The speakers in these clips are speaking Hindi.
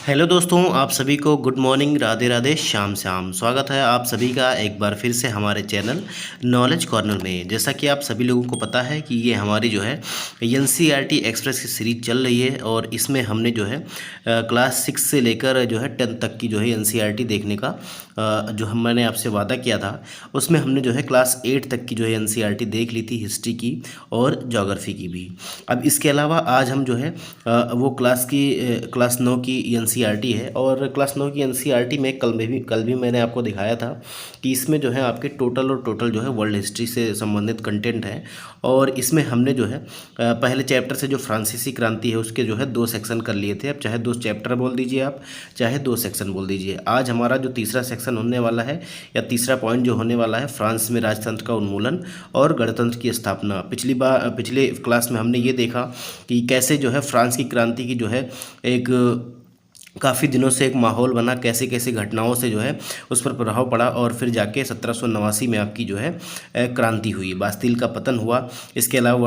हेलो दोस्तों, आप सभी को गुड मॉर्निंग, राधे राधे, श्याम श्याम। स्वागत है आप सभी का एक बार फिर से हमारे चैनल नॉलेज कॉर्नर में। जैसा कि आप सभी लोगों को पता है कि ये हमारी जो है एनसीईआरटी एक्सप्रेस की सीरीज चल रही है और इसमें हमने जो है क्लास 6 से लेकर जो है 10th तक की जो है एनसीईआरटी देखने का जो मैंने आपसे वादा किया था, उसमें हमने जो है क्लास 8 तक की जो है एनसीईआरटी देख ली थी, हिस्ट्री की और ज्योग्राफी की भी। अब इसके अलावा आज हम जो है वो क्लास 9 की एनसीईआरटी है और क्लास 9 की एनसीईआरटी में कल भी मैंने आपको दिखाया था कि इसमें जो है आपके टोटल जो है वर्ल्ड हिस्ट्री से संबंधित कंटेंट है। और इसमें हमने जो है पहले चैप्टर से जो फ्रांसीसी क्रांति है उसके जो है 2 सेक्शन कर लिए थे। अब चाहे 2 चैप्टर बोल दीजिए आप, चाहे 2 सेक्शन बोल दीजिए। आज हमारा जो तीसरा सेक्शन होने वाला है या तीसरा पॉइंट जो होने वाला है, फ्रांस में राजतंत्र का उन्मूलन और गणतंत्र की स्थापना। पिछले क्लास में हमने ये देखा कि कैसे जो है फ्रांस की क्रांति की जो है एक काफ़ी दिनों से एक माहौल बना, कैसे कैसे घटनाओं से जो है उस पर प्रभाव पड़ा और फिर जाके 1789 में आपकी जो है क्रांति हुई, बास्तिल का पतन हुआ। इसके अलावा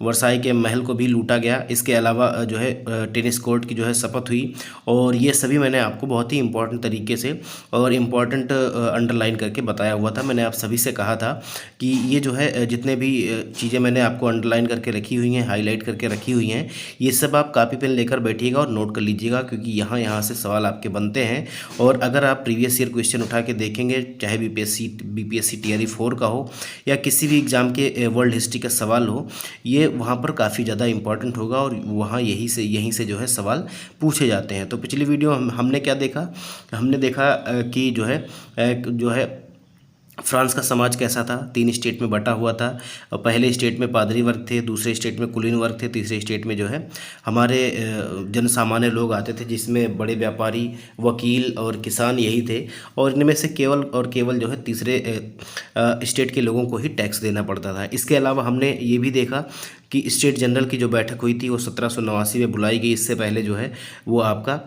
वर्साई के महल को भी लूटा गया। इसके अलावा जो है टेनिस कोर्ट की जो है शपथ हुई। और ये सभी मैंने आपको बहुत ही इंपॉर्टेंट तरीके से और इम्पॉर्टेंट अंडरलाइन करके बताया हुआ था। मैंने आप सभी से कहा था कि ये जो है जितने भी चीज़ें मैंने आपको अंडरलाइन करके रखी हुई हैं, हाईलाइट करके रखी हुई हैं, ये सब आप कापी पेन लेकर बैठिएगा और नोट कर लीजिएगा, क्योंकि यहाँ से सवाल आपके बनते हैं। और अगर आप प्रीवियस ईयर क्वेश्चन उठा के देखेंगे, चाहे बीपीएससी टीआरई 4 का हो या किसी भी एग्जाम के वर्ल्ड हिस्ट्री का सवाल हो, ये वहाँ पर काफ़ी ज़्यादा इंपॉर्टेंट होगा और वहाँ यहीं से जो है सवाल पूछे जाते हैं। तो पिछली वीडियो हमने क्या देखा? हमने देखा कि जो है फ्रांस का समाज कैसा था। 3 स्टेट में बटा हुआ था। और पहले स्टेट में पादरी वर्ग थे, दूसरे स्टेट में कुलीन वर्ग थे, तीसरे स्टेट में जो है हमारे जन सामान्य लोग आते थे, जिसमें बड़े व्यापारी, वकील और किसान यही थे। और इनमें से केवल जो है तीसरे स्टेट के लोगों को ही टैक्स देना पड़ता था। इसके अलावा हमने ये भी देखा कि स्टेट जनरल की जो बैठक हुई थी वो 1789 में बुलाई गई। इससे पहले जो है वो आपका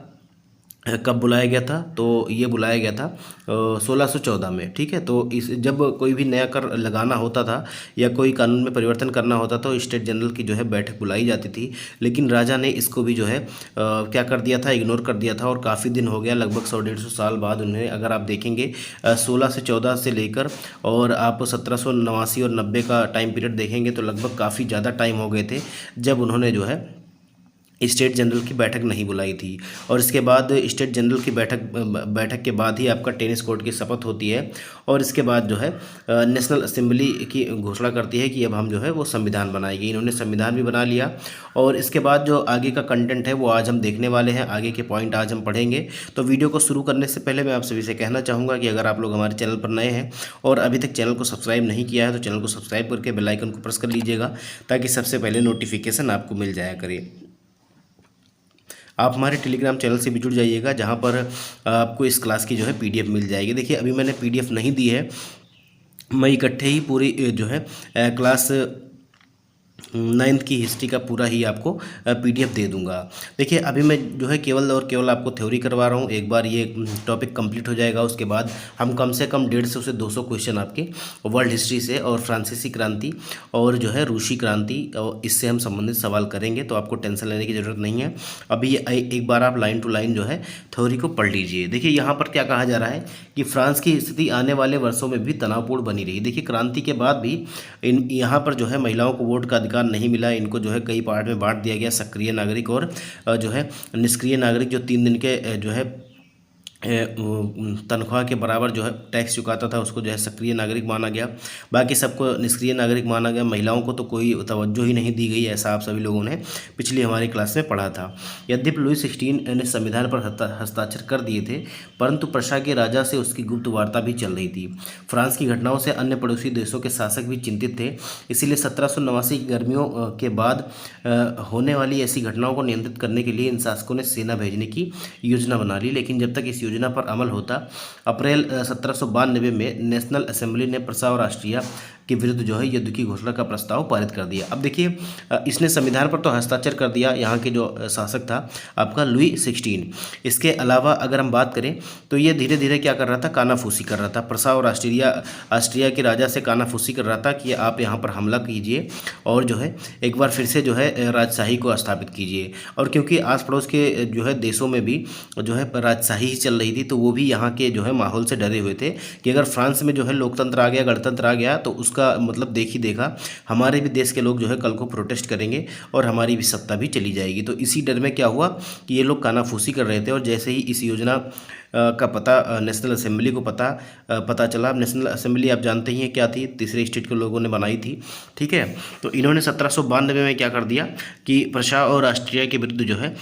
कब बुलाया गया था? तो ये बुलाया गया था 1614 में। ठीक है, तो इस जब कोई भी नया कर लगाना होता था या कोई कानून में परिवर्तन करना होता तो स्टेट जनरल की जो है बैठक बुलाई जाती थी। लेकिन राजा ने इसको भी जो है क्या कर दिया था, इग्नोर कर दिया था। और काफ़ी दिन हो गया, लगभग 100-150 साल बाद उन्हें, अगर आप देखेंगे 16 से 14 से लेकर और आप 1789 और 90 का टाइम पीरियड देखेंगे तो लगभग काफ़ी ज़्यादा टाइम हो गए थे जब उन्होंने जो है स्टेट जनरल की बैठक नहीं बुलाई थी। और इसके बाद स्टेट जनरल की बैठक के बाद ही आपका टेनिस कोर्ट की शपथ होती है। और इसके बाद जो है नेशनल असेंबली की घोषणा करती है कि अब हम जो है वो संविधान बनाएंगे। इन्होंने संविधान भी बना लिया। और इसके बाद जो आगे का कंटेंट है वो आज हम देखने वाले हैं, आगे के पॉइंट आज हम पढ़ेंगे। तो वीडियो को शुरू करने से पहले मैं आप सभी से कहना चाहूँगा कि अगर आप लोग हमारे चैनल पर नए हैं और अभी तक चैनल को सब्सक्राइब नहीं किया है तो चैनल को सब्सक्राइब करके बेल आइकन को प्रेस कर लीजिएगा, ताकि सबसे पहले नोटिफिकेशन आपको मिल जाया करे। आप हमारे टेलीग्राम चैनल से भी जुड़ जाइएगा, जहां पर आपको इस क्लास की जो है पीडीएफ मिल जाएगी। देखिए, अभी मैंने पीडीएफ नहीं दी है, मैं इकट्ठे ही पूरी जो है क्लास 9th की हिस्ट्री का पूरा ही आपको पीडीएफ दे दूंगा। देखिए, अभी मैं जो है केवल आपको थ्योरी करवा रहा हूँ। एक बार ये टॉपिक कंप्लीट हो जाएगा, उसके बाद हम कम से कम 150 से 200 क्वेश्चन आपके वर्ल्ड हिस्ट्री से और फ्रांसीसी क्रांति और जो है रूसी क्रांति और इससे हम संबंधित सवाल करेंगे। तो आपको टेंशन लेने की ज़रूरत नहीं है। अभी एक बार आप लाइन टू लाइन जो है थ्योरी को पढ़ लीजिए। देखिए, यहाँ पर क्या कहा जा रहा है कि फ्रांस की स्थिति आने वाले वर्षों में भी तनावपूर्ण बनी रही। देखिए, क्रांति के बाद भी यहाँ पर जो है महिलाओं को वोट का अधिकार नहीं मिला। इनको जो है कई पार्ट में बांट दिया गया, सक्रिय नागरिक और जो है निष्क्रिय नागरिक। जो 3 दिन के जो है तनख्वाह के बराबर जो है टैक्स चुकाता था उसको जो है सक्रिय नागरिक माना गया, बाकी सबको निष्क्रिय नागरिक माना गया। महिलाओं को तो कोई तवज्जो ही नहीं दी गई, ऐसा आप सभी लोगों ने पिछली हमारी क्लास में पढ़ा था। यद्यपि लुई 16 ने संविधान पर हस्ताक्षर कर दिए थे, परंतु प्रशा के राजा से उसकी गुप्त वार्ता भी चल रही थी। फ्रांस की घटनाओं से अन्य पड़ोसी देशों के शासक भी चिंतित थे। इसीलिए 1789 की गर्मियों के बाद होने वाली ऐसी घटनाओं को नियंत्रित करने के लिए इन शासकों ने सेना भेजने की योजना बना ली। लेकिन जब तक इस योजना पर अमल होता, अप्रैल 1792 में नेशनल असेंबली ने प्रसा और राष्ट्रीय के विरुद्ध जो है युद्ध की घोषणा का प्रस्ताव पारित कर दिया। अब देखिए इसने संविधान पर तो हस्ताक्षर कर दिया यहाँ के जो शासक था आपका लुई 16। इसके अलावा अगर हम बात करें तो ये धीरे धीरे क्या कर रहा था, कानाफूसी कर रहा था। प्रसा और ऑस्ट्रिया के राजा से कानाफूसी कर रहा था कि आप यहाँ पर हमला कीजिए और जो है एक बार फिर से जो है राजशाही को स्थापित कीजिए। और क्योंकि आस पड़ोस के जो है देशों में भी जो है राजशाही ही चल रही थी, तो वो भी यहाँ के जो है माहौल से डरे हुए थे कि अगर फ्रांस में जो है लोकतंत्र आ गया, गणतंत्र आ गया, तो उसका मतलब देख ही देखा हमारे भी देश के लोग जो है कल को प्रोटेस्ट करेंगे और हमारी भी सत्ता भी चली जाएगी। तो इसी डर में क्या हुआ कि ये लोग कानाफूसी कर रहे थे। और जैसे ही इस योजना का पता नेशनल असेंबली को पता चला। नेशनल असेंबली आप जानते ही हैं क्या थी, तीसरे स्टेट के लोगों ने बनाई थी, ठीक है। तो इन्होंने 1792 में क्या कर दिया कि प्रशा और ऑस्ट्रिया के विरुद्ध जो है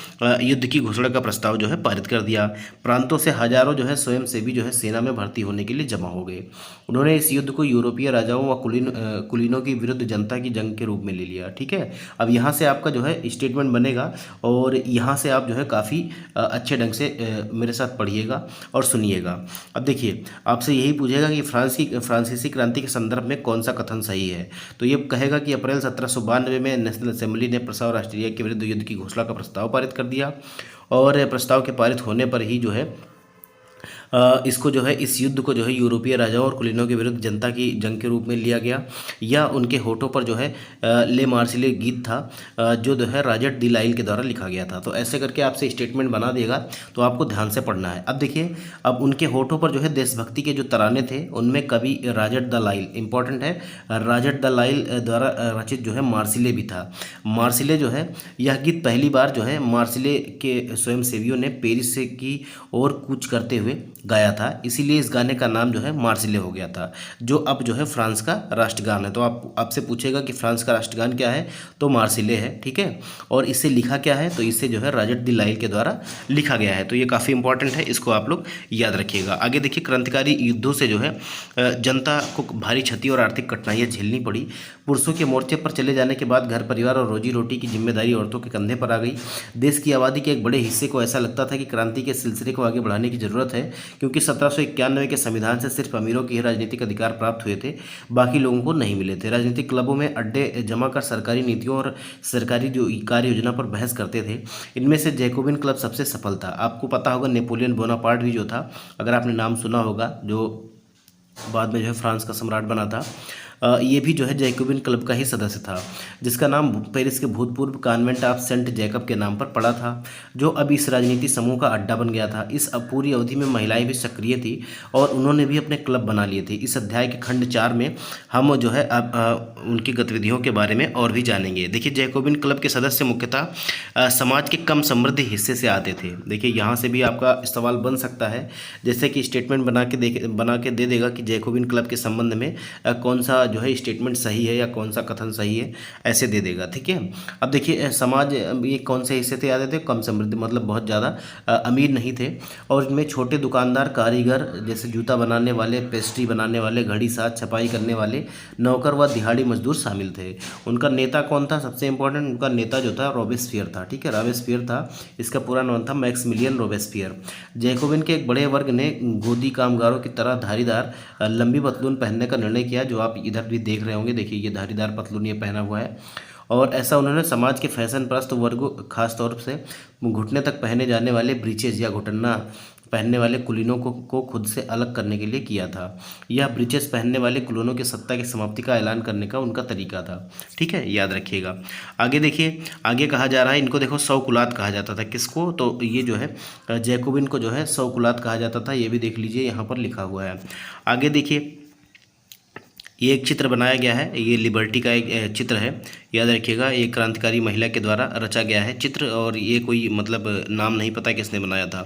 युद्ध की घोषणा का प्रस्ताव जो है पारित कर दिया। प्रांतों से हजारों जो है स्वयंसेवी जो है सेना में भर्ती होने के लिए जमा हो गए। उन्होंने इस युद्ध को यूरोपीय राजाओं व कुलीनों के विरुद्ध जनता की जंग के रूप में ले लिया, ठीक है। अब यहाँ से आपका जो है स्टेटमेंट बनेगा और यहाँ से आप जो है काफ़ी अच्छे ढंग से मेरे साथ पढ़िएगा और सुनिएगा। अब देखिए आपसे यही पूछेगा कि फ्रांसीसी क्रांति के संदर्भ में कौन सा कथन सही है। तो ये कहेगा कि अप्रैल 1792 में नेशनल असेंबली ने प्रसा और ऑस्ट्रिया के विरुद्ध युद्ध की घोषणा का प्रस्ताव पारित कर दिया और प्रस्ताव के पारित होने पर ही जो है इसको जो है इस युद्ध को जो है यूरोपीय राजाओं और कुलीनों के विरुद्ध जनता की जंग के रूप में लिया गया। या उनके होठों पर जो है ले मार्सिले गीत था जो है रॉजर डी लाइल के द्वारा लिखा गया था। तो ऐसे करके आपसे स्टेटमेंट बना देगा, तो आपको ध्यान से पढ़ना है। अब देखिए अब उनके होठों पर जो है देशभक्ति के जो तराने थे उनमें कवि रॉजर द लाइल, इंपॉर्टेंट है, रॉजर द लाइल द्वारा रचित जो है मार्सिले भी था। मार्सिले जो है यह गीत पहली बार जो है मार्सिले के स्वयंसेवियों ने पेरिस से की ओर कूच करते हुए गाया था, इसीलिए इस गाने का नाम जो है मार्सिले हो गया था, जो अब जो है फ्रांस का राष्ट्रगान है। तो आपसे पूछेगा कि फ्रांस का राष्ट्रगान क्या है, तो मार्सिले है, ठीक है। और इसे लिखा क्या है, तो इसे जो है रॉजर डी लाइल के द्वारा लिखा गया है। तो ये काफ़ी इंपॉर्टेंट है, इसको आप लोग याद रखिएगा। आगे देखिए क्रांतिकारी युद्धों से जो है जनता को भारी क्षति और आर्थिक कठिनाइयाँ झेलनी पड़ी। पुरुषों के मोर्चे पर चले जाने के बाद घर परिवार और रोजी रोटी की जिम्मेदारी औरतों के कंधे पर आ गई। देश की आबादी के एक बड़े हिस्से को ऐसा लगता था कि क्रांति के सिलसिले को आगे बढ़ाने की जरूरत है, क्योंकि 1791 के संविधान से सिर्फ अमीरों के ही राजनीतिक अधिकार प्राप्त हुए थे, बाकी लोगों को नहीं मिले थे। राजनीतिक क्लबों में अड्डे जमा कर सरकारी नीतियों और सरकारी जो कार्य योजना पर बहस करते थे। इनमें से जैकोबिन क्लब सबसे सफल था। आपको पता होगा नेपोलियन बोनापार्ट भी जो था, अगर आपने नाम सुना होगा, जो बाद में जो है फ्रांस का सम्राट बना था, ये भी जो है जैकोबिन क्लब का ही सदस्य था, जिसका नाम पेरिस के भूतपूर्व कॉन्वेंट ऑफ सेंट जैकब के नाम पर पड़ा था, जो अब इस राजनीति समूह का अड्डा बन गया था। इस पूरी अवधि में महिलाएं भी सक्रिय थी और उन्होंने भी अपने क्लब बना लिए थे। इस अध्याय के खंड 4 में हम जो है अब उनकी गतिविधियों के बारे में और भी जानेंगे। देखिए जैकोबिन क्लब के सदस्य मुख्यतः समाज के कम समृद्ध हिस्से से आते थे। देखिए यहाँ से भी आपका सवाल बन सकता है, जैसे कि स्टेटमेंट बना के दे देगा कि जैकोबिन क्लब के संबंध में कौन सा जो है स्टेटमेंट सही है या कौन सा कथन सही है, ऐसे दे देगा, ठीक है। अब देखिए समाज ये कौन से हिस्से से आते थे, कम समृद्ध, मतलब बहुत ज़्यादा अमीर नहीं थे, और इनमें छोटे दुकानदार, कारीगर जैसे जूता बनाने वाले, पेस्ट्री बनाने वाले, घड़ी साज, छपाई करने वाले, नौकर व दिहाड़ी मजदूर शामिल थे। उनका नेता कौन था, सबसे इंपॉर्टेंट, उनका नेता जो था रॉबेस्पियर था, ठीक है, रॉबेस्पियर था, इसका पूरा नाम था मैक्सिमिलियन रॉबेस्पियर। जैकोबिन के एक बड़े वर्ग ने गोदी कामगारों की तरह धारीदार लंबी पतलून पहनने का निर्णय किया, जो आप इधर भी देख रहे होंगे। देखिए ये धारीदार पतलून ये पहना हुआ है, और ऐसा उन्होंने समाज के फैशन प्रस्त वर्गों, खासतौर से घुटने तक पहने जाने वाले ब्रीचेज या घुटना पहनने वाले कुलीनों को खुद से अलग करने के लिए किया था। यह ब्रीचेस पहनने वाले कुलीनों की सत्ता की समाप्ति का ऐलान करने का उनका तरीका था, ठीक है, याद रखिएगा। आगे देखिए, आगे कहा जा रहा है, इनको देखो सौकुलात कहा जाता था, किसको, तो ये जो है जैकोबिन को जो है सौकुलात कहा जाता था, ये भी देख लीजिए, यहाँ पर लिखा हुआ है। आगे देखिए ये एक चित्र बनाया गया है, ये लिबर्टी का एक चित्र है, याद रखिएगा, ये क्रांतिकारी महिला के द्वारा रचा गया है चित्र, और ये कोई मतलब नाम नहीं पता किसने बनाया था।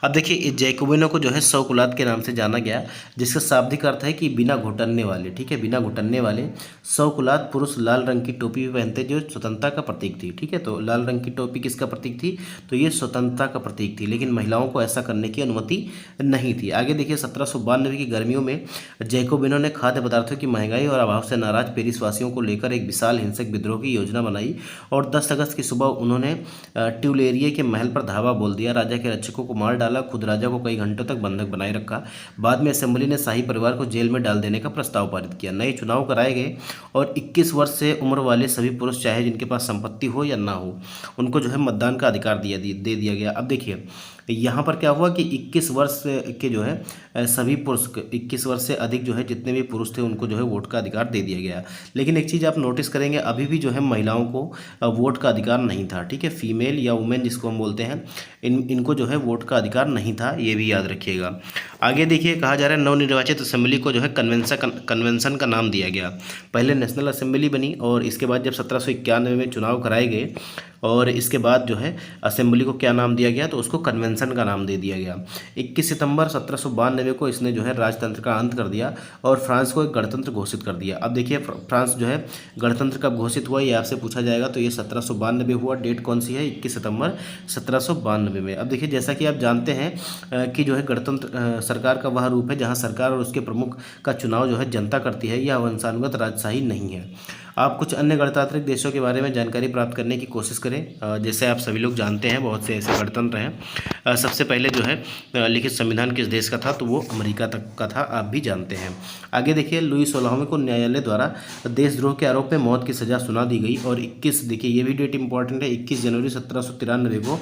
अब देखिए इस जैकोबिनों को जो है सौकुलात के नाम से जाना गया, जिसका शाब्दिक अर्थ है कि बिना घुटनने वाले, ठीक है, बिना घुटनने वाले। सौकुलात पुरुष लाल रंग की टोपी भी पहनते, जो स्वतंत्रता का प्रतीक थी, ठीक है। तो लाल रंग की टोपी किसका प्रतीक थी, तो ये स्वतंत्रता का प्रतीक थी, लेकिन महिलाओं को ऐसा करने की अनुमति नहीं थी। आगे देखिए 1792 की गर्मियों में जैकोबिनों ने खाद्य पदार्थों की महंगाई और अभाव से नाराज पेरिस वासियों को लेकर एक विशाल हिंसक विद्रोह की योजना बनाई और 10 अगस्त की सुबह उन्होंने ट्यूलेरिए के महल पर धावा बोल दिया। राजा के रक्षकों को मार डाला, खुद राजा को कई घंटों तक बंधक बनाए रखा। बाद में असेंबली ने शाही परिवार को जेल में डाल देने का प्रस्ताव पारित किया। नए चुनाव कराए गए और 21 वर्ष से उम्र वाले सभी पुरुष, चाहे जिनके पास संपत्ति हो या ना हो, उनको जो है मतदान का अधिकार दे दिया गया। अब देखिए यहाँ पर क्या हुआ कि 21 वर्ष के जो है सभी पुरुष, 21 वर्ष से अधिक जो है जितने भी पुरुष थे उनको जो है वोट का अधिकार दे दिया गया। लेकिन एक चीज़ आप नोटिस करेंगे, अभी भी जो है महिलाओं को वोट का अधिकार नहीं था। ठीक है, फीमेल या वुमेन जिसको हम बोलते हैं, इनको जो है वोट का अधिकार नहीं था, ये भी याद रखिएगा। आगे देखिए, कहा जा रहा है नवनिर्वाचित असेंबली को जो है कन्वेंशन का नाम दिया गया। पहले नेशनल असेंबली बनी और इसके बाद जब 1791 में चुनाव कराए गए और इसके बाद जो है असेंबली को क्या नाम दिया गया, तो उसको कन्वेंशन का नाम दे दिया गया। 21 सितंबर 1792 को इसने जो है राजतंत्र का अंत कर दिया और फ्रांस को एक गणतंत्र घोषित कर दिया। अब देखिए फ्रांस जो है गणतंत्र कब घोषित हुआ, ये आपसे पूछा जाएगा, तो ये 1792 हुआ। डेट कौन सी है, 21 सितंबर 1792 में। अब देखिए जैसा कि आप जानते हैं कि जो है गणतंत्र सरकार का वह रूप है जहाँ सरकार और उसके प्रमुख का चुनाव जो है जनता करती है, यह वंशानुगत राजशाही नहीं है। आप कुछ अन्य गणतांत्रिक देशों के बारे में जानकारी प्राप्त करने की कोशिश करें। जैसे आप सभी लोग जानते हैं बहुत से ऐसे गणतंत्र हैं। सबसे पहले जो है लिखित संविधान किस देश का था, तो वो अमेरिका तक का था, आप भी जानते हैं। आगे देखिए, लुई 16वें को न्यायालय द्वारा देशद्रोह के आरोप में मौत की सज़ा सुना दी गई और 21, देखिए ये भी डेट इंपॉर्टेंट है, 21 जनवरी 1793 को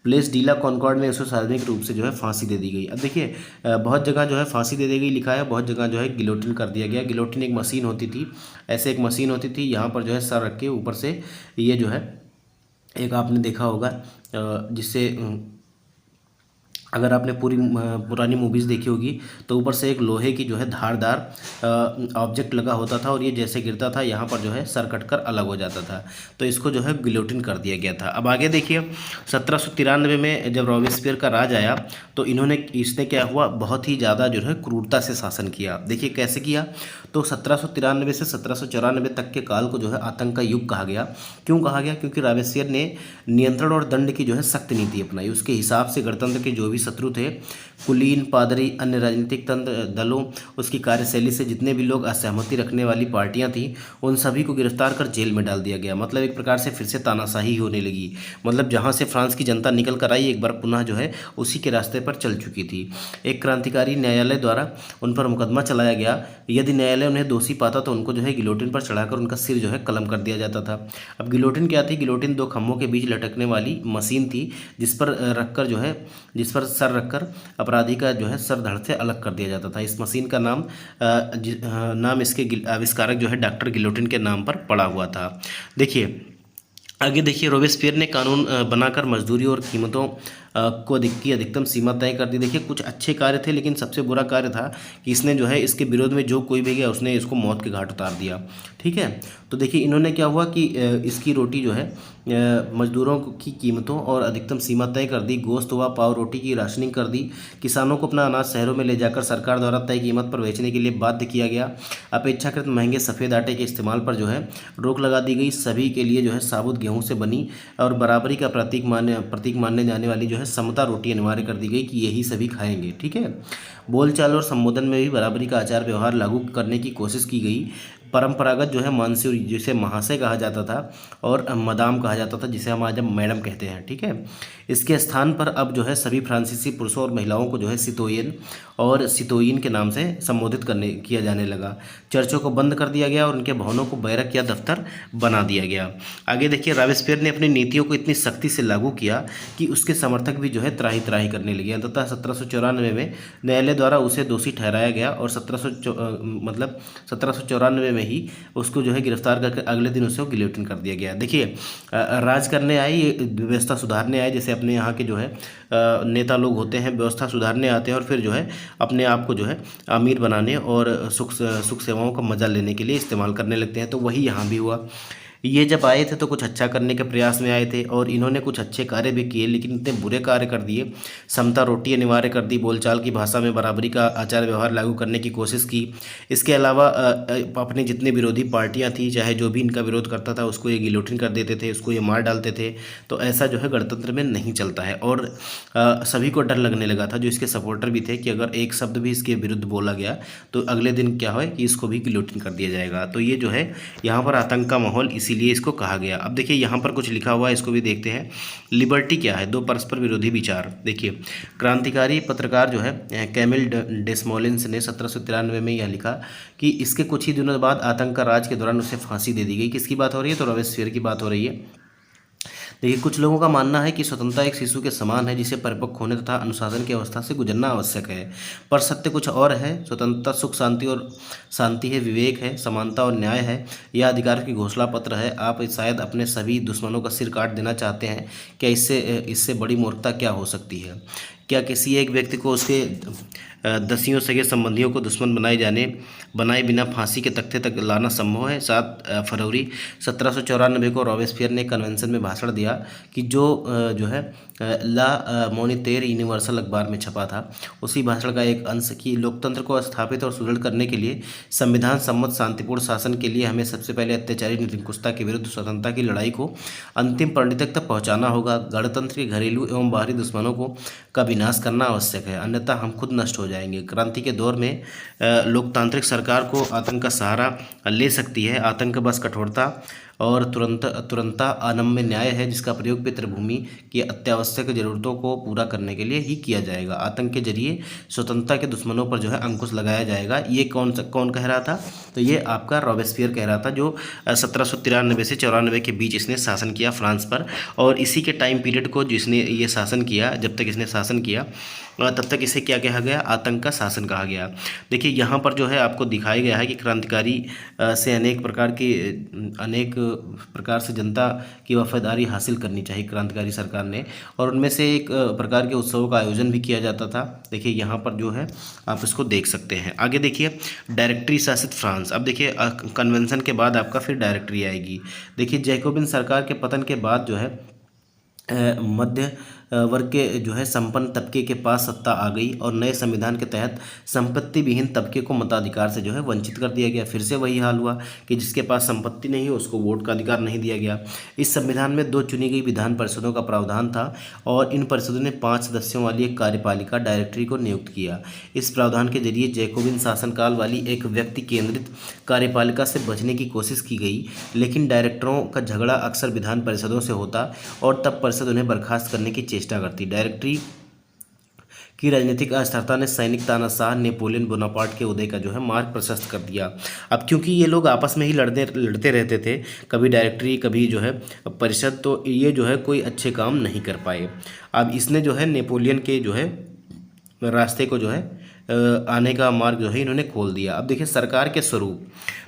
प्लेस डीला कॉनकॉर्ड में उसको सार्वजनिक रूप से जो है फांसी दे दी गई। अब देखिए बहुत जगह जो है फांसी दे दी गई लिखा है, बहुत जगह जो है गिलोटिन कर दिया गया। गिलोटिन एक मशीन होती थी, ऐसे एक मशीन होती थी, यहाँ पर जो है सर रख के ऊपर से ये जो है एक आपने देखा होगा जिससे अगर आपने पुरानी मूवीज़ देखी होगी तो ऊपर से एक लोहे की जो है धारदार ऑब्जेक्ट लगा होता था और ये जैसे गिरता था यहाँ पर जो है सर कटकर अलग हो जाता था, तो इसको जो है गिलोटिन कर दिया गया था। अब आगे देखिए 1793 में जब रॉबेस्पियर का राज आया तो इसने क्या हुआ, बहुत ही ज़्यादा जो है क्रूरता से शासन किया। देखिए कैसे किया, तो 1793 से 1794 तक के काल को जो है आतंक का युग कहा गया। क्यों कहा गया, क्योंकि रॉबेस्पियर ने नियंत्रण और दंड की जो है सख्त नीति अपनाई। उसके हिसाब से गणतंत्र के जो भी शत्रु थे, कुलीन, पादरी, अन्य राजनीतिक तंत्र दलों, उसकी कार्यशैली से जितने भी लोग असहमति रखने वाली पार्टियां थीं, उन सभी को गिरफ्तार कर जेल में डाल दिया गया। मतलब एक प्रकार से फिर से तानाशाही होने लगी। मतलब जहां से फ्रांस की जनता निकल कर आई, एक बार पुनः जो है उसी के रास्ते पर चल चुकी थी। एक क्रांतिकारी न्यायालय द्वारा उन पर मुकदमा चलाया गया। यदि न्यायालय उन्हें दोषी पाता तो उनको जो है गिलोटिन पर चढ़ाकर उनका सिर जो है कलम कर दिया जाता था। अब गिलोटिन क्या थी, गिलोटिन दो खम्भों के बीच लटकने वाली मशीन थी जिस पर सर रखकर अपराधी का जो है सर धड़ से अलग कर दिया जाता था। इस मशीन का नाम इसके आविष्कारक जो है डॉक्टर गिलोटिन के नाम पर पड़ा हुआ था। देखिए आगे देखिए, रॉबेस्पियर ने कानून बनाकर मजदूरी और कीमतों की अधिकतम सीमा तय कर दी। देखिए कुछ अच्छे कार्य थे, लेकिन सबसे बुरा कार्य था कि इसने जो है इसके विरोध में जो कोई भी गया उसने इसको मौत के घाट उतार दिया। ठीक है, तो देखिए इन्होंने क्या हुआ कि इसकी रोटी जो है मजदूरों की कीमतों और अधिकतम सीमा तय कर दी। गोश्त व पाव रोटी की राशनिंग कर दी। किसानों को अपना अनाज शहरों में ले जाकर सरकार द्वारा तय कीमत पर बेचने के लिए बाध्य किया गया। अपेक्षाकृत महंगे सफ़ेद आटे के इस्तेमाल पर जो है रोक लगा दी गई। सभी के लिए जो है साबुत गेहूँ से बनी और बराबरी का प्रतीक मानने जाने वाली जो है समता रोटी अनिवार्य कर दी गई कि यही सभी खाएंगे। ठीक है, बोलचाल और संबोधन में भी बराबरी का आचार व्यवहार लागू करने की कोशिश की गई। परंपरागत जो है मानसूर, जिसे महाशय कहा जाता था, और मदाम कहा जाता था, जिसे हम आज मैडम कहते हैं। ठीक है, इसके स्थान पर अब जो है सभी फ्रांसीसी पुरुषों और महिलाओं को जो है सितोयन और सितोयिन के नाम से संबोधित किया जाने लगा। चर्चों को बंद कर दिया गया और उनके भवनों को बैरक या दफ्तर बना दिया गया। आगे देखिए, रॉबेस्पियर ने अपनी नीतियों को इतनी सख्ती से लागू किया कि उसके समर्थक भी जो है त्राही त्राही करने लगे। अंततः 1794 में न्यायालय द्वारा उसे दोषी ठहराया गया और 1794 में ही उसको जो है गिरफ्तार करके अगले दिन उसे गिलोटिन कर दिया गया। देखिए राज करने आए, ये व्यवस्था सुधारने आए, जैसे अपने यहाँ के जो है नेता लोग होते हैं, व्यवस्था सुधारने आते हैं और फिर जो है अपने आप को जो है अमीर बनाने और सुख सेवाओं का मजा लेने के लिए इस्तेमाल करने लगते हैं। तो वही यहाँ भी हुआ। ये जब आए थे तो कुछ अच्छा करने के प्रयास में आए थे और इन्होंने कुछ अच्छे कार्य भी किए, लेकिन इतने बुरे कार्य कर दिए। समता रोटी अनिवार्य कर दी, बोलचाल की भाषा में बराबरी का आचार व्यवहार लागू करने की कोशिश की। इसके अलावा अपनी जितनी विरोधी पार्टियां थी, चाहे जो भी इनका विरोध करता था उसको ये गिलोटिन कर देते थे, उसको ये मार डालते थे। तो ऐसा जो है गणतंत्र में नहीं चलता है। और सभी को डर लगने लगा था, जो इसके सपोर्टर भी थे, कि अगर एक शब्द भी इसके विरुद्ध बोला गया तो अगले दिन क्या हो कि इसको भी गिलोटिन कर दिया जाएगा। तो ये जो है यहाँ पर आतंक का माहौल, इसीलिए इसको कहा गया। अब देखिए यहाँ पर कुछ लिखा हुआ है, इसको भी देखते हैं। लिबर्टी क्या है? दो परस्पर विरोधी विचार। देखिए, क्रांतिकारी पत्रकार जो है कैमिल डेसमोलिन्स ने 1793 में यह लिखा कि इसके कुछ ही दिनों बाद आतंक का राज के दौरान उसे फांसी दे दी गई। किसकी बात हो रही है? तो रॉबेस्पियर की बात हो रही है। देखिए, कुछ लोगों का मानना है कि स्वतंत्रता एक शिशु के समान है जिसे परिपक्व होने तथा अनुशासन की अवस्था से गुजरना आवश्यक है। पर सत्य कुछ और है। स्वतंत्रता सुख शांति है, विवेक है, समानता और न्याय है। यह अधिकार की घोषणा पत्र है। आप शायद अपने सभी दुश्मनों का सिर काट देना चाहते हैं। क्या इससे बड़ी मूर्खता क्या हो सकती है? क्या किसी एक व्यक्ति को उसके दसियों सगे संबंधियों को दुश्मन बनाए बिना फांसी के तख्ते तक लाना संभव है? 7 फरवरी 1794 को रॉबेस्पियर ने कन्वेंशन में भाषण दिया कि जो है ला मॉनिटेर यूनिवर्सल अखबार में छपा था। उसी भाषण का एक अंश कि लोकतंत्र को स्थापित और सुदृढ़ करने के लिए संविधान सम्मत शांतिपूर्ण शासन के लिए हमें सबसे पहले अत्याचारी निरंकुशता के विरुद्ध स्वतंत्रता की लड़ाई को अंतिम परिणति तक पहुंचाना होगा। गणतंत्र के घरेलू एवं बाहरी दुश्मनों का विनाश करना आवश्यक है, अन्यथा हम खुद नष्ट हो जाएंगे। क्रांति के दौर में लोकतांत्रिक सरकार को आतंक का सहारा ले सकती है। आतंक बस कठोरता और तुरंता अनम्य न्याय है, जिसका प्रयोग पितृभूमि की अत्यावश्यक जरूरतों को पूरा करने के लिए ही किया जाएगा। आतंक के जरिए स्वतंत्रता के दुश्मनों पर जो है अंकुश लगाया जाएगा। ये कौन कह रहा था? तो ये आपका रॉबेस्पियर कह रहा था, जो 1793 से 94 के बीच इसने शासन किया फ्रांस पर। और इसी के टाइम पीरियड को जिसने ये शासन किया, जब तक इसने शासन किया तब तक इसे क्या कहा गया? आतंक का शासन कहा गया। देखिए, यहाँ पर जो है आपको दिखाया गया है कि क्रांतिकारी से अनेक प्रकार से जनता की वफादारी हासिल करनी चाहिए क्रांतिकारी सरकार ने, और उनमें से एक प्रकार के उत्सवों का आयोजन भी किया जाता था। देखिए, यहाँ पर जो है आप इसको देख सकते हैं। आगे देखिए, डायरेक्टरी शासित फ्रांस। अब देखिए, कन्वेंशन के बाद आपका फिर डायरेक्टरी आएगी। देखिए, जैकोबिन सरकार के पतन के बाद जो है मध्य वर्ग के जो है संपन्न तबके के पास सत्ता आ गई, और नए संविधान के तहत संपत्ति विहीन तबके को मताधिकार से जो है वंचित कर दिया गया। फिर से वही हाल हुआ कि जिसके पास संपत्ति नहीं हो उसको वोट का अधिकार नहीं दिया गया। इस संविधान में 2 चुनी गई विधान परिषदों का प्रावधान था, और इन परिषदों ने 5 सदस्यों वाली एक कार्यपालिका डायरेक्टरी को नियुक्त किया। इस प्रावधान के जरिए जैकोबिन शासनकाल वाली एक व्यक्ति केंद्रित कार्यपालिका से बचने की कोशिश की गई, लेकिन डायरेक्टरों का झगड़ा अक्सर विधान परिषदों से होता और तब परिषद उन्हें बर्खास्त करने की चेष्टा करती। डायरेक्टरी की राजनीतिक अस्थिरता ने सैनिक तानाशाह नेपोलियन बोनापार्ट के उदय का जो है मार्ग प्रशस्त कर दिया। अब क्योंकि ये लोग आपस में ही लड़ते रहते थे, कभी डायरेक्टरी कभी जो है परिषद, तो ये जो है कोई अच्छे काम नहीं कर पाए। अब इसने जो है नेपोलियन के जो है रास्ते को जो है आने का मार्ग जो है इन्होंने खोल दिया। अब देखिए, सरकार के स्वरूप।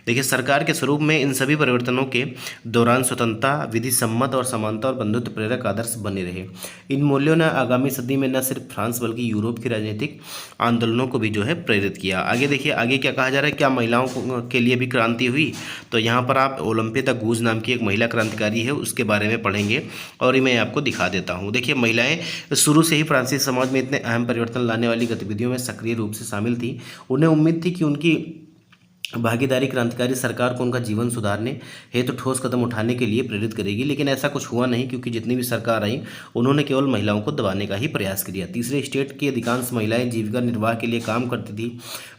देखिए, सरकार के स्वरूप में इन सभी परिवर्तनों के दौरान स्वतंत्रता, विधि सम्मत और समानता और बंधुत्व प्रेरक आदर्श बने रहे। इन मूल्यों ने आगामी सदी में न सिर्फ फ्रांस बल्कि यूरोप की राजनीतिक आंदोलनों को भी जो है प्रेरित किया। आगे देखिए, आगे क्या कहा जा रहा है? क्या महिलाओं के लिए भी क्रांति हुई? तो यहाँ पर आप ओलंपिया द गूज नाम की एक महिला क्रांतिकारी है, उसके बारे में पढ़ेंगे, और ये मैं आपको दिखा देता हूँ। देखिए, महिलाएं शुरू से ही फ्रांसीसी समाज में इतने अहम परिवर्तन लाने वाली गतिविधियों में सक्रिय रूप से शामिल थी। उन्हें उम्मीद थी कि उनकी भागीदारी क्रांतिकारी सरकार को उनका जीवन सुधारने हेतु ठोस कदम उठाने के लिए प्रेरित करेगी, लेकिन ऐसा कुछ हुआ नहीं, क्योंकि जितनी भी सरकार आई उन्होंने केवल महिलाओं को दबाने का ही प्रयास किया। तीसरे स्टेट की अधिकांश महिलाएं जीविका निर्वाह के लिए काम करती थी।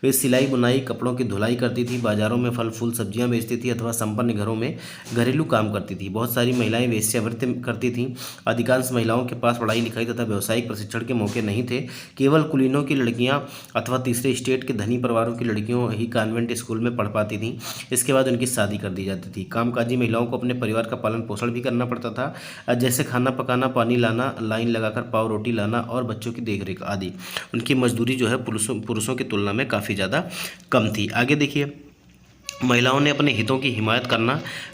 वे सिलाई बुनाई, कपड़ों की धुलाई करती थी, बाजारों में फल फूल सब्जियां बेचती थी, अथवा संपन्न घरों में घरेलू काम करती थी। बहुत सारी महिलाएं वेश्यावृत्ति करती थीं। अधिकांश महिलाओं के पास पढ़ाई लिखाई तथा व्यावसायिक प्रशिक्षण के मौके नहीं थे। केवल कुलीनों की लड़कियां अथवा तीसरे स्टेट के धनी परिवारों की लड़कियों ही कॉन्वेंट स्कूल में पढ़ पाती थी। इसके बाद उनकी शादी कर दी जाती थी। कामकाजी महिलाओं को अपने परिवार का पालन पोषण भी करना पड़ता था, जैसे खाना पकाना, पानी लाना, लाइन लगाकर पाव रोटी लाना और बच्चों की देखरेख आदि। उनकी मजदूरी जो है पुरुषों की तुलना में काफ़ी ज़्यादा कम थी। आगे देखिए, महिलाओं ने अपने हितों की हिमायत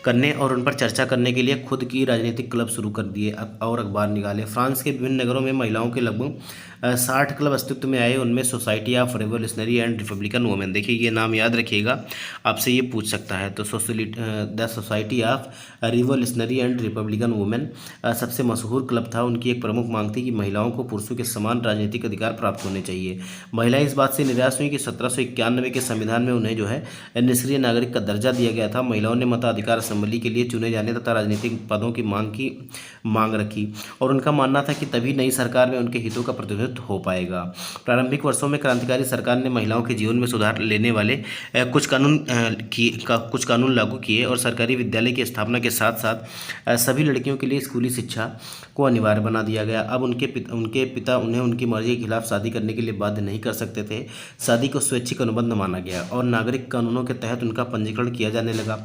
करने और उन पर चर्चा करने के लिए खुद की राजनीतिक क्लब शुरू कर दिए और अखबार निकाले। फ्रांस के विभिन्न नगरों में महिलाओं के लगभग 60 क्लब अस्तित्व में आए, उनमें society of revolutionary and Republican women, देखिए ये नाम याद रखिएगा, आपसे ये पूछ सकता है। तो the society of revolutionary and Republican women सबसे मशहूर क्लब था। उनकी एक प्रमुख मांग थी कि महिलाओं को पुरुषों के समान राजनीतिक अधिकार प्राप्त होने चाहिए। महिलाएं इस बात से निराश हुई कि 1791 के संविधान में उन्हें जो है निष्क्रिय नागरिक का दर्जा दिया गया था। महिलाओं ने मताधिकार असेंबली के लिए चुने जाने तथा राजनीतिक पदों की मांग रखी और उनका मानना था कि तभी नई सरकार में उनके हितों का प्रतिनिधित्व हो पाएगा। प्रारंभिक वर्षों में क्रांतिकारी सरकार ने महिलाओं के जीवन में सुधार लेने वाले कुछ कानून लागू किए और सरकारी विद्यालय की स्थापना के साथ साथ सभी लड़कियों के लिए स्कूली शिक्षा को अनिवार्य बना दिया गया। अब उनके पिता उन्हें उनकी मर्जी के खिलाफ शादी करने के लिए बाध्य नहीं कर सकते थे। शादी को स्वैच्छिक अनुबंध माना गया और नागरिक कानूनों के तहत उनका पंजीकरण किया जाने लगा।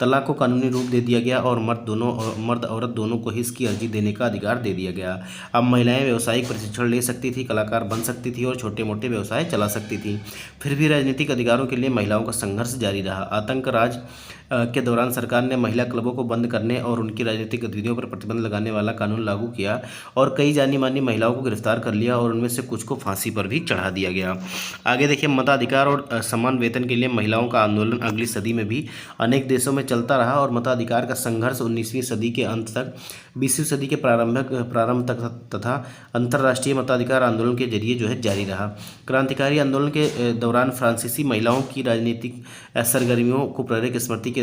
तलाक को कानूनी रूप दे दिया गया और मर्द औरत दोनों को ही इसकी अर्जी देने का अधिकार दे दिया गया। अब महिलाएं व्यावसायिक प्रशिक्षण ले सकती थी, कलाकार बन सकती थी और छोटे मोटे व्यवसाय चला सकती थी। फिर भी राजनीतिक अधिकारों के लिए महिलाओं का संघर्ष जारी रहा। आतंक राज के दौरान सरकार ने महिला क्लबों को बंद करने और उनकी राजनीतिक गतिविधियों पर प्रतिबंध लगाने वाला कानून लागू किया और कई जानी मानी महिलाओं को गिरफ्तार कर लिया और उनमें से कुछ को फांसी पर भी चढ़ा दिया गया। आगे देखिए, मताधिकार और समान वेतन के लिए महिलाओं का आंदोलन अगली सदी में भी अनेक देशों में चलता रहा और मताधिकार का संघर्ष 19वीं सदी के अंत तक 20वीं सदी के प्रारंभ तक तथा अंतर्राष्ट्रीय मताधिकार आंदोलन के जरिए जो है जारी रहा। क्रांतिकारी आंदोलन के दौरान फ्रांसीसी महिलाओं की राजनीतिक सरगर्मियों को प्रेरक स्मृति के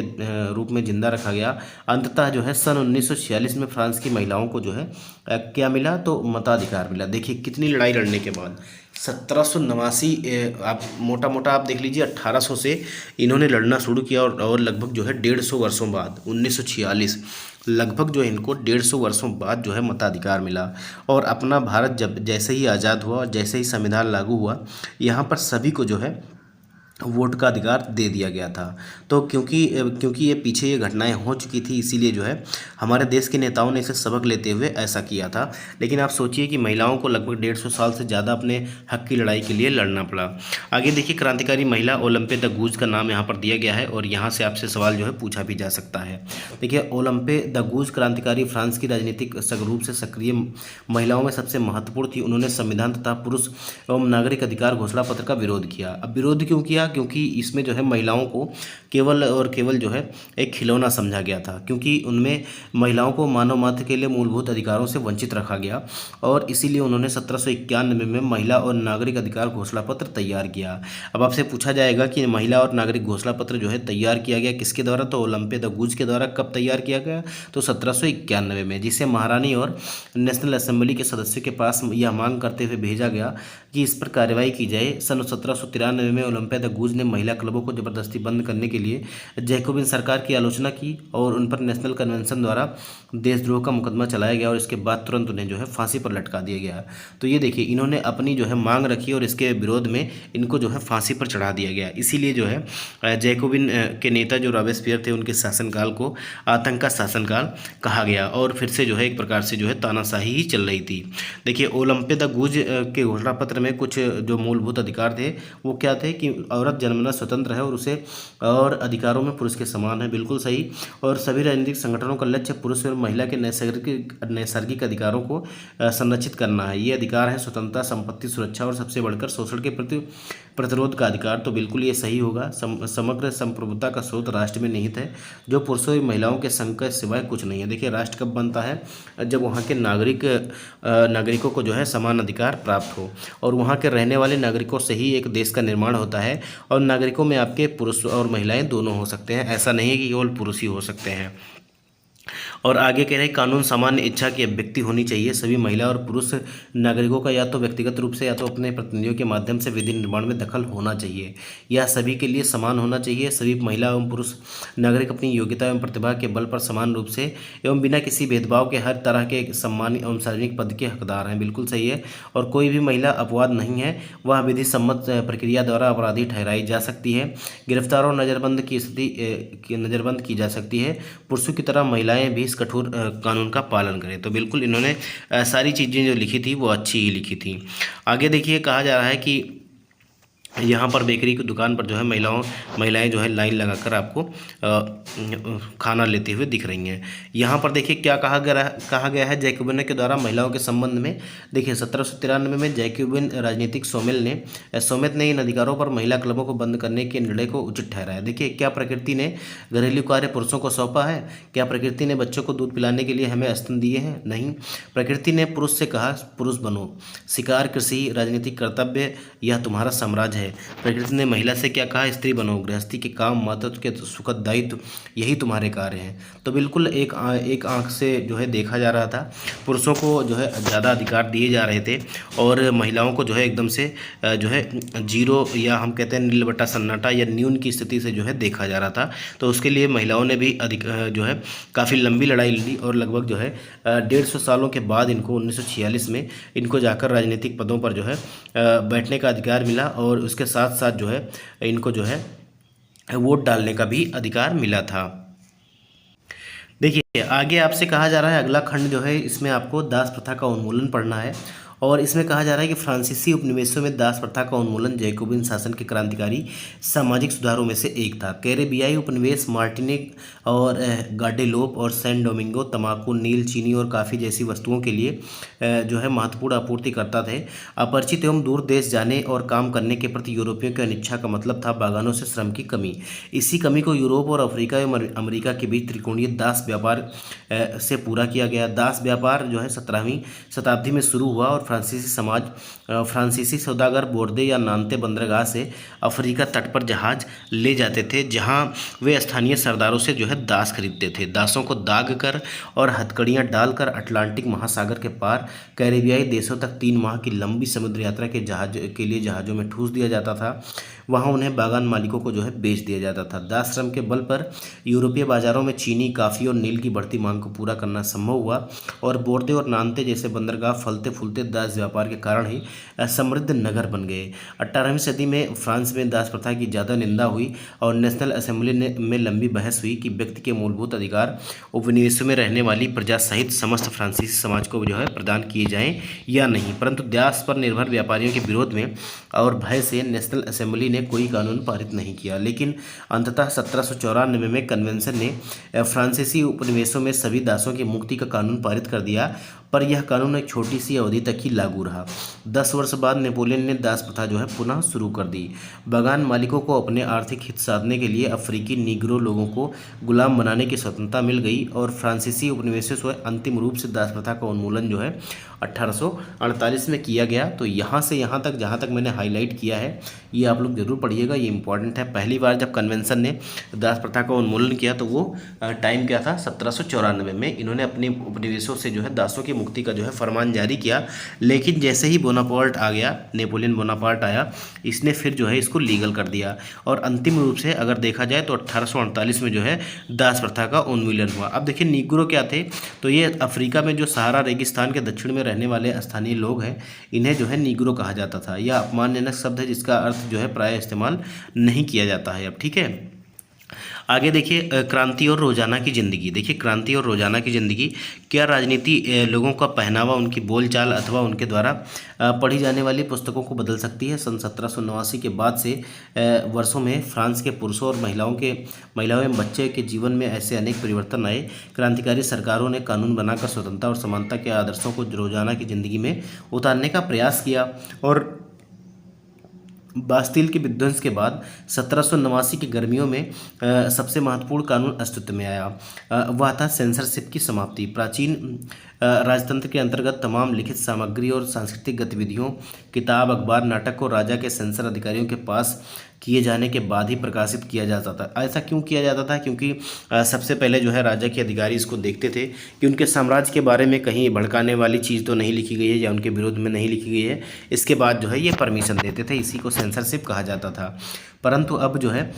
रूप में जिंदा रखा गया। अंततः जो है सन 1946 में फ्रांस की महिलाओं को जो है क्या मिला, तो मताधिकार मिला। देखिए कितनी लड़ाई लड़ने के बाद 1789, आप मोटा आप देख लीजिए 1800 से इन्होंने लड़ना शुरू किया और लगभग जो है 150 वर्षों बाद 1946 लगभग जो है इनको 150 वर्षों बाद जो है मताधिकार मिला। और अपना भारत जब जैसे ही आज़ाद हुआ और जैसे ही संविधान लागू हुआ, यहाँ पर सभी को जो है वोट का अधिकार दे दिया गया था। तो क्योंकि ये पीछे ये घटनाएं हो चुकी थी, इसीलिए जो है हमारे देश के नेताओं ने इसे सबक लेते हुए ऐसा किया था। लेकिन आप सोचिए कि महिलाओं को लगभग 150 साल से ज़्यादा अपने हक की लड़ाई के लिए लड़ना पड़ा। आगे देखिए, क्रांतिकारी महिला ओलंपे द गूज का नाम यहाँ पर दिया गया है और यहाँ से आपसे सवाल जो है पूछा भी जा सकता है। देखिए, ओलंपे द गूज क्रांतिकारी फ्रांस की राजनीतिक रूप से सक्रिय महिलाओं में सबसे महत्वपूर्ण थी। उन्होंने संविधान तथा पुरुष एवं नागरिक अधिकार घोषणा पत्र का विरोध किया। अब विरोध क्यों किया? क्योंकि इसमें जो है महिलाओं को केवल और केवल जो है एक खिलौना समझा गया था, क्योंकि उनमें महिलाओं को मानव मात्र के लिए मूलभूत अधिकारों से वंचित रखा गया और इसीलिए उन्होंने 1791 में महिला और नागरिक अधिकार घोषणा पत्र तैयार किया। अब आपसे पूछा जाएगा कि महिला और नागरिक घोषणा पत्र जो है तैयार किया गया किसके द्वारा, तो ओलंपे द गूज के द्वारा। कब तैयार किया गया, तो 1791 में, जिसे महारानी और नेशनल असेंबली के सदस्यों के पास यह मांग करते हुए भेजा गया कि इस पर कार्रवाई की जाए। सन 1793 में ओलंपे द गूज ने महिला क्लबों को जबरदस्ती बंद करने के लिए जैकोबिन सरकार की आलोचना की और उन पर नेशनल कन्वेंशन द्वारा देशद्रोह का मुकदमा चलाया गया और इसके बाद तुरंत उन्हें जो है फांसी पर लटका दिया गया। तो ये देखिए, इन्होंने अपनी जो है मांग रखी और इसके विरोध में इनको जो है फांसी पर चढ़ा दिया गया। इसीलिए जो है जैकोबिन के नेता जो रॉबेस्पियर थे, उनके शासनकाल को आतंक का शासनकाल कहा गया और फिर से जो है एक प्रकार से जो है तानाशाही ही चल रही थी। देखिए, ओलंपे द गूज के घोषणा पत्र में कुछ जो मूलभूत अधिकार थे वो क्या थे कि औरत जन्मना स्वतंत्र है और उसे और अधिकारों में पुरुष के समान है, बिल्कुल सही। और सभी राजनीतिक संगठनों का लक्ष्य पुरुष और महिला के नैसर्गिक अधिकारों को संरक्षित करना है। ये अधिकार है स्वतंत्रता, संपत्ति, सुरक्षा और सबसे बढ़कर शोषण के प्रति प्रतिरोध का अधिकार। तो बिल्कुल ये सही होगा। समग्र संप्रभुता का स्रोत राष्ट्र में निहित है, जो पुरुषों और महिलाओं के संघ के सिवाय कुछ नहीं है। देखिए, राष्ट्र कब बनता है, जब वहाँ के नागरिकों को जो है समान अधिकार प्राप्त हो और वहाँ के रहने वाले नागरिकों से ही एक देश का निर्माण होता है। और नागरिकों में आपके पुरुष और महिलाएं दोनों हो सकते हैं, ऐसा नहीं है कि केवल पुरुष ही हो सकते हैं। और आगे कह रहे हैं, कानून सामान्य इच्छा की अभिव्यक्ति होनी चाहिए। सभी महिला और पुरुष नागरिकों का या तो व्यक्तिगत रूप से या तो अपने प्रतिनिधियों के माध्यम से विधि निर्माण में दखल होना चाहिए। यह सभी के लिए समान होना चाहिए। सभी महिला एवं पुरुष नागरिक अपनी योग्यता एवं प्रतिभा के बल पर समान रूप से एवं बिना किसी भेदभाव के हर तरह के सम्मान एवं सार्वजनिक पद के हकदार हैं, बिल्कुल सही है। और कोई भी महिला अपवाद नहीं है, वह विधि सम्मत प्रक्रिया द्वारा अपराधी ठहराई जा सकती है। गिरफ्तार और नज़रबंद की जा सकती है। पुरुषों की तरह महिलाएं भी इस कठोर कानून का पालन करें। तो बिल्कुल इन्होंने सारी चीज़ें जो लिखी थी वो अच्छी ही लिखी थी। आगे देखिए, कहा जा रहा है कि यहाँ पर बेकरी की दुकान पर जो है महिलाएं जो है लाइन लगाकर आपको खाना लेते हुए दिख रही हैं। यहाँ पर देखिए क्या कहा गया है जैकोबिन के द्वारा महिलाओं के संबंध में। देखिए 1793 में जैकोबिन राजनीतिक सोमेत ने इन अधिकारों पर महिला क्लबों को बंद करने के निर्णय को उचित ठहराया। देखिए क्या प्रकृति ने घरेलू कार्य पुरुषों को सौंपा है? क्या प्रकृति ने बच्चों को दूध पिलाने के लिए हमें स्तन दिए हैं? नहीं। प्रकृति ने पुरुष से कहा पुरुष बनो, शिकार, कृषि, राजनीतिक कर्तव्य, यह तुम्हारा साम्राज्य है। प्रकृति ने महिला से क्या कहा? स्त्री बनो, गृहस्थी के काम, मातृत्व के सुखद दायित्व, यही तुम्हारे कार्य हैं। तो बिल्कुल एक आंख से जो है देखा जा रहा था, पुरुषों को जो है ज़्यादा अधिकार दिए जा रहे थे और महिलाओं को जो है एकदम से जो है जीरो, या हम कहते हैं नील बटा सन्नाटा या न्यून की स्थिति से जो है देखा जा रहा था। तो उसके लिए महिलाओं ने भी जो है काफ़ी लंबी लड़ाई लड़ी और लगभग जो है 150 सालों के बाद इनको 1946 में इनको जाकर राजनीतिक पदों पर जो है बैठने का अधिकार मिला और उसके साथ साथ जो है इनको जो है वोट डालने का भी अधिकार मिला था। देखिए आगे आपसे कहा जा रहा है, अगला खंड जो है इसमें आपको दास प्रथा का उन्मूलन पढ़ना है और इसमें कहा जा रहा है कि फ्रांसीसी उपनिवेशों में दास प्रथा का उन्मूलन जैकोबिन शासन के क्रांतिकारी सामाजिक सुधारों में से एक था। कैरेबियाई उपनिवेश मार्टिनिक और गाडेलोप और सैन डोमिंगो तंबाकू, नील, चीनी और कॉफ़ी जैसी वस्तुओं के लिए जो है महत्वपूर्ण आपूर्ति करता थे। अपरिचित एवं दूर देश जाने और काम करने के प्रति यूरोपियों की अनिच्छा का मतलब था बागानों से श्रम की कमी। इसी कमी को यूरोप और अफ्रीका एवं अमेरिका के बीच त्रिकोणीय दास व्यापार से पूरा किया गया। दास व्यापार जो है 17वीं शताब्दी में शुरू हुआ और फ्रांसीसी सौदागर बोर्दे या नान्ते बंदरगाह से अफ्रीका तट पर जहाज ले जाते थे, जहां वे स्थानीय सरदारों से जो है दास खरीदते थे। दासों को दाग कर और हथकड़ियां डालकर अटलांटिक महासागर के पार कैरेबियाई देशों तक 3 माह की लंबी समुद्र यात्रा के लिए जहाज़ों में ठूस दिया जाता था। वहां उन्हें बागान मालिकों को जो है बेच दिया जाता था। दास श्रम के बल पर यूरोपीय बाजारों में चीनी, काफ़ी और नील की बढ़ती मांग को पूरा करना संभव हुआ और बोर्दे और नान्ते जैसे बंदरगाह फलते फूलते दास व्यापार के कारण ही समृद्ध नगर बन गए। 18वीं सदी में फ्रांस में दास प्रथा की ज़्यादा निंदा हुई और नेशनल असेंबली में लंबी बहस हुई कि व्यक्ति के मूलभूत अधिकार उपनिवेशों में रहने वाली प्रजा सहित समस्त फ्रांसीसी समाज को जो है प्रदान किए जाएं या नहीं। परंतु दास पर निर्भर व्यापारियों के विरोध में और भय से नेशनल असेंबली ने कोई कानून पारित नहीं किया, लेकिन अंततः 1794 में कन्वेंशन ने फ्रांसीसी उपनिवेशों में सभी दासों की मुक्ति का कानून पारित कर दिया, पर यह कानून एक छोटी सी अवधि तक ही लागू रहा। 10 वर्ष बाद नेपोलियन ने दास प्रथा जो है पुनः शुरू कर दी। बागान मालिकों को अपने आर्थिक हित साधने के लिए अफ्रीकी नीग्रो लोगों को गुलाम बनाने की स्वतंत्रता मिल गई और फ्रांसीसी उपनिवेशों से अंतिम रूप से दास प्रथा का उन्मूलन जो है 1848 में किया गया। तो यहाँ से यहाँ तक जहाँ तक मैंने हाईलाइट किया है ये आप लोग जरूर पढ़िएगा, ये इंपॉर्टेंट है। पहली बार जब कन्वेंशन ने दास प्रथा का उन्मूलन किया तो वो टाइम क्या था? 1794 में इन्होंने अपने उपनिवेशों से जो है दासों की मुक्ति का जो है फरमान जारी किया, लेकिन जैसे ही बोनापार्ट आ गया, नेपोलियन बोनापार्ट आया, इसने फिर जो है इसको लीगल कर दिया और अंतिम रूप से अगर देखा जाए तो 1848 में जो है दास प्रथा का उन्मूलन हुआ। अब देखिए नीग्रो क्या थे, तो ये अफ्रीका में जो सहारा रेगिस्तान के दक्षिण में रहने वाले स्थानीय लोग हैं, इन्हें जो है नीग्रो कहा जाता था। यह अपमानजनक शब्द है जिसका अर्थ जो है प्रायः इस्तेमाल नहीं किया जाता है अब, ठीक है। आगे देखिए क्रांति और रोजाना की ज़िंदगी। देखिए क्रांति और रोजाना की ज़िंदगी, क्या राजनीति लोगों का पहनावा, उनकी बोलचाल अथवा उनके द्वारा पढ़ी जाने वाली पुस्तकों को बदल सकती है? सन 1789 के बाद से वर्षों में फ्रांस के पुरुषों और महिलाओं एवं बच्चे के जीवन में ऐसे अनेक परिवर्तन आए। क्रांतिकारी सरकारों ने कानून बनाकर स्वतंत्रता और समानता के आदर्शों को रोजाना की ज़िंदगी में उतारने का प्रयास किया और बास्तिल के विध्वंस के बाद 1789 की गर्मियों में सबसे महत्वपूर्ण कानून अस्तित्व में आया। वह था सेंसरशिप की समाप्ति। प्राचीन राजतंत्र के अंतर्गत तमाम लिखित सामग्री और सांस्कृतिक गतिविधियों, किताब, अखबार, नाटक को राजा के सेंसर अधिकारियों के पास किए जाने के बाद ही प्रकाशित किया जाता था। ऐसा क्यों किया जाता था? क्योंकि सबसे पहले जो है राजा के अधिकारी इसको देखते थे कि उनके साम्राज्य के बारे में कहीं भड़काने वाली चीज़ तो नहीं लिखी गई है या उनके विरोध में नहीं लिखी गई है। इसके बाद जो है ये परमिशन देते थे, इसी को सेंसरशिप कहा जाता था। परंतु अब जो है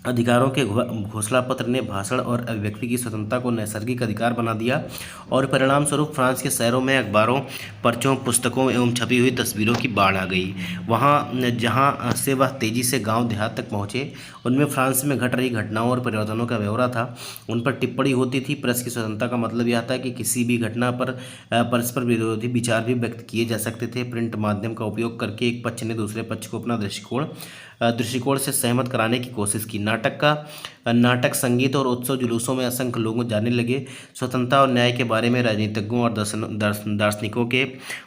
अधिकारों के घोषणा पत्र ने भाषण और अभिव्यक्ति की स्वतंत्रता को नैसर्गिक अधिकार बना दिया और परिणाम स्वरूप फ्रांस के शहरों में अखबारों, पर्चों, पुस्तकों एवं छपी हुई तस्वीरों की बाढ़ आ गई। वहाँ जहाँ से वह तेजी से गांव देहात तक पहुँचे, उनमें फ्रांस में घट रही घटनाओं और परिवर्तनों का ब्यौरा था। उन पर टिप्पणी होती थी। प्रेस की स्वतंत्रता का मतलब यह था कि किसी भी घटना पर परस्पर विरोधी विचार भी व्यक्त किए जा सकते थे। प्रिंट माध्यम का उपयोग करके एक पक्ष ने दूसरे पक्ष को अपना दृष्टिकोण से सहमत कराने की कोशिश की। नाटक, संगीत और उत्सव जुलूसों में असंख्य लोग जाने लगे। स्वतंत्रता और न्याय के बारे में राजनीतिज्ञों और दार्शनिकों के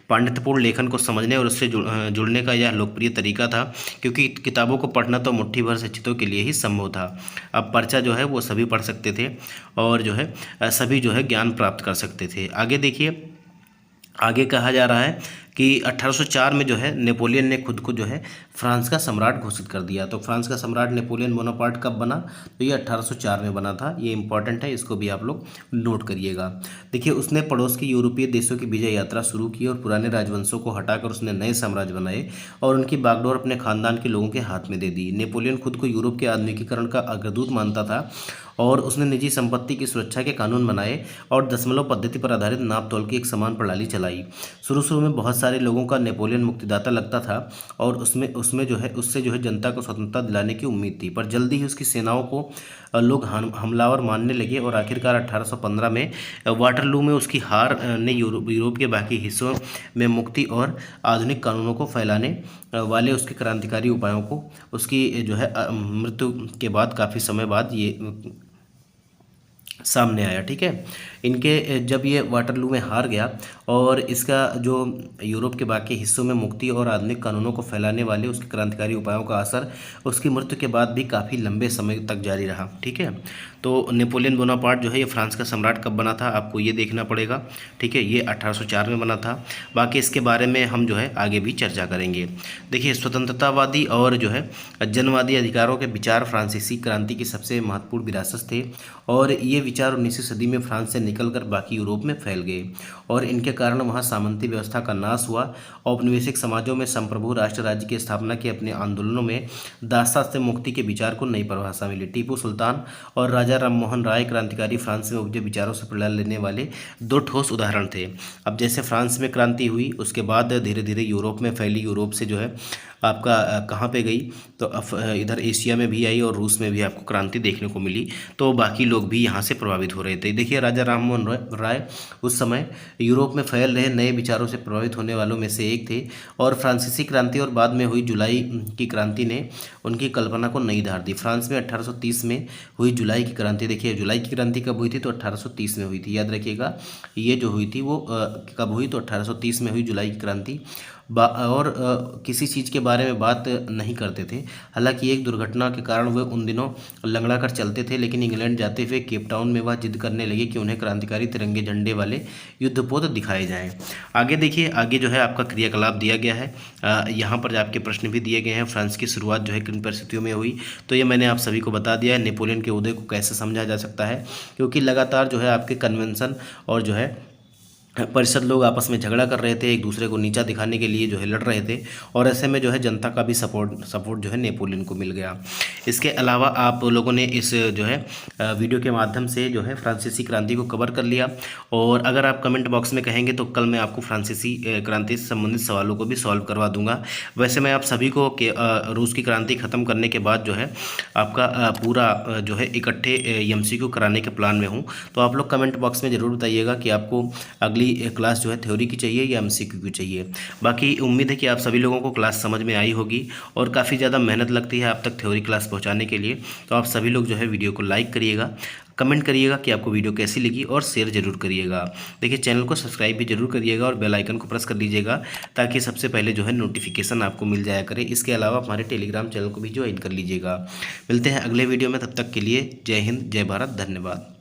पांडित्यपूर्ण लेखन को समझने और उससे जुड़ने का यह लोकप्रिय तरीका था, क्योंकि किताबों को पढ़ना तो मुट्ठी भर शिक्षितों के लिए ही संभव था। अब पर्चा जो है वो सभी पढ़ सकते थे और जो है सभी जो है ज्ञान प्राप्त कर सकते थे। आगे देखिए, आगे कहा जा रहा है कि 1804 में जो है नेपोलियन ने खुद को जो है फ्रांस का सम्राट घोषित कर दिया। तो फ्रांस का सम्राट नेपोलियन बोनापार्ट कब बना? तो ये 1804 में बना था। ये इंपॉर्टेंट है, इसको भी आप लोग नोट करिएगा। देखिए, उसने पड़ोस के यूरोपीय देशों की विजय यात्रा शुरू की और पुराने राजवंशों को हटाकर उसने नए साम्राज्य बनाए और उनकी बागडोर अपने खानदान के लोगों के हाथ में दे दी। नेपोलियन खुद को यूरोप के आधुनिकीकरण का अग्रदूत मानता था और उसने निजी संपत्ति की सुरक्षा के कानून बनाए और दशमलव पद्धति पर आधारित नाप तोल की एक समान प्रणाली चलाई। शुरू में बहुत सारे लोगों का नेपोलियन मुक्तिदाता लगता था और उसमें जो है उससे जो है जनता को स्वतंत्रता दिलाने की उम्मीद थी, पर जल्दी ही उसकी सेनाओं को लोग हमलावर मानने लगे और आखिरकार 1815 में वाटरलू में उसकी हार ने यूरोप के बाकी हिस्सों में मुक्ति और आधुनिक कानूनों को फैलाने वाले उसके क्रांतिकारी उपायों को उसकी जो है मृत्यु के बाद काफ़ी समय बाद ये सामने आया। ठीक है, इनके जब ये वाटरलू में हार गया और इसका जो यूरोप के बाकी हिस्सों में मुक्ति और आधुनिक कानूनों को फैलाने वाले उसके क्रांतिकारी उपायों का असर उसकी मृत्यु के बाद भी काफ़ी लंबे समय तक जारी रहा। ठीक है, तो नेपोलियन बोनापार्ट जो है ये फ्रांस का सम्राट कब बना था आपको ये देखना पड़ेगा। ठीक है, ये 1804 में बना था। बाकी इसके बारे में हम जो है आगे भी चर्चा करेंगे। देखिए, स्वतंत्रतावादी और जो है जनवादी अधिकारों के विचार फ्रांसीसी क्रांति की सबसे महत्वपूर्ण विरासत थे और ये विचार 19वीं सदी में फ्रांस से निकलकर बाकी यूरोप में फैल गए और इनके कारण वहाँ सामंती व्यवस्था का नाश हुआ। औपनिवेशिक समाजों में संप्रभु राष्ट्र राज्य की स्थापना के अपने आंदोलनों में दासता से मुक्ति के विचार को नई परिभाषा मिली। टीपू सुल्तान और राजा राममोहन राय क्रांतिकारी फ्रांस में उपजे विचारों से प्रेरणा लेने वाले दो ठोस उदाहरण थे। अब जैसे फ्रांस में क्रांति हुई, उसके बाद धीरे धीरे यूरोप में फैली। यूरोप से जो है आपका कहाँ पे गई? तो इधर एशिया में भी आई और रूस में भी आपको क्रांति देखने को मिली, तो बाकी लोग भी यहाँ से प्रभावित हो रहे थे। देखिए, राजा राममोहन राय उस समय यूरोप में फैल रहे नए विचारों से प्रभावित होने वालों में से एक थे और फ्रांसीसी क्रांति और बाद में हुई जुलाई की क्रांति ने उनकी कल्पना को नई धार दी। फ्रांस में 1830 में हुई जुलाई की क्रांति। देखिए, जुलाई की क्रांति कब हुई थी? तो 1830 में हुई थी। याद रखिएगा, ये जो हुई थी वो कब हुई? तो 1830 में हुई जुलाई की क्रांति। और किसी चीज़ के बारे में बात नहीं करते थे। हालांकि एक दुर्घटना के कारण वे उन दिनों लंगड़ा कर चलते थे, लेकिन इंग्लैंड जाते हुए केप टाउन में वह जिद करने लगे कि उन्हें क्रांतिकारी तिरंगे झंडे वाले युद्धपोत दिखाए जाएं। आगे देखिए, आगे जो है आपका क्रियाकलाप दिया गया है। यहाँ पर आपके प्रश्न भी दिए गए हैं। फ्रांस की शुरुआत जो है किन परिस्थितियों में हुई, तो ये मैंने आप सभी को बता दिया है। नेपोलियन के उदय को कैसे समझा जा सकता है, क्योंकि लगातार जो है आपके कन्वेंशन और जो है परिषद लोग आपस में झगड़ा कर रहे थे, एक दूसरे को नीचा दिखाने के लिए जो है लड़ रहे थे और ऐसे में जो है जनता का भी सपोर्ट जो है नेपोलियन को मिल गया। इसके अलावा आप लोगों ने इस जो है वीडियो के माध्यम से जो है फ्रांसीसी क्रांति को कवर कर लिया और अगर आप कमेंट बॉक्स में कहेंगे तो कल मैं आपको फ्रांसीसी क्रांति से संबंधित सवालों को भी सॉल्व करवा दूंगा। वैसे मैं आप सभी को रूस की क्रांति ख़त्म करने के बाद जो है आपका पूरा जो है इकट्ठे MCQ कराने के प्लान में हूँ, तो आप लोग कमेंट बॉक्स में ज़रूर बताइएगा कि आपको अगली क्लास जो है थ्योरी की चाहिए या MCQ की चाहिए। बाकी उम्मीद है कि आप सभी लोगों को क्लास समझ में आई होगी और काफ़ी ज़्यादा मेहनत लगती है आप तक थ्योरी क्लास पहुंचाने के लिए, तो आप सभी लोग जो है वीडियो को लाइक करिएगा, कमेंट करिएगा कि आपको वीडियो कैसी लगी और शेयर जरूर करिएगा। देखिए, चैनल को सब्सक्राइब भी जरूर करिएगा और बेल आइकन को प्रेस कर लीजिएगा ताकि सबसे पहले जो है नोटिफिकेशन आपको मिल जाया करे। इसके अलावा हमारे टेलीग्राम चैनल को भी ज्वाइन कर लीजिएगा। मिलते हैं अगले वीडियो में, तब तक के लिए जय हिंद, जय भारत, धन्यवाद।